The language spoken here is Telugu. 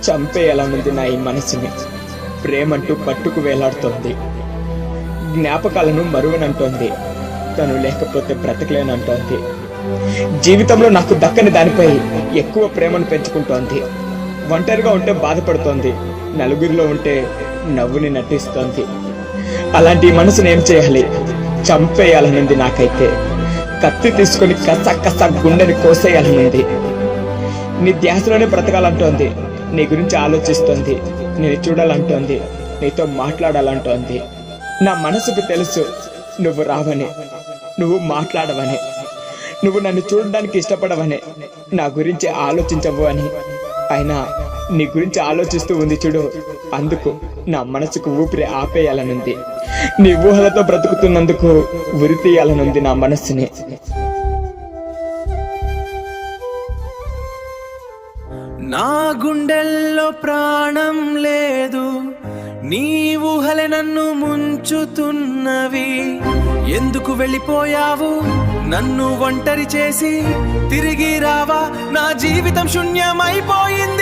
చంపేయాలనుంది నా ఈ మనసుని. ప్రేమంటూ పట్టుకు వేలాడుతోంది. జ్ఞాపకాలను మరువనంటోంది. తను లేకపోతే బ్రతకలేనంటోంది. జీవితంలో నాకు దక్కని దానిపై ఎక్కువ ప్రేమను పెంచుకుంటోంది. ఒంటరిగా ఉంటే బాధపడుతోంది. నలుగురిలో ఉంటే నవ్వుని నటిస్తోంది. అలాంటి మనసుని ఏం చేయాలి? చంపేయాలనుంది నాకైతే. కత్తి తీసుకొని కస గుండెని కోసేయాలనుంది. నీ ధ్యాసలోనే బ్రతకాలంటోంది. నీ గురించి ఆలోచిస్తోంది. నేను చూడాలంటోంది. నీతో మాట్లాడాలంటోంది. నా మనసుకు తెలుసు నువ్వు రావని, నువ్వు మాట్లాడవని, నువ్వు నన్ను చూడడానికి ఇష్టపడవని, నా గురించి ఆలోచించవు అని. అయినా నీ గురించి ఆలోచిస్తూ ఉంది చూడు, అందుకు నా మనసుకు ఊపిరి ఆపేయాలనుంది. నీ ఊహలతో బ్రతుకుతున్నందుకు ఉరి తీయాలనుంది నా మనస్సుని. నా గుండెల్లో ప్రాణం లేదు, నీ ఊహలే నన్ను ముంచుతున్నవి. ఎందుకు వెళ్ళిపోయావు నన్ను ఒంటరి చేసి? తిరిగి రావా? నా జీవితం శూన్యమైపోయింది.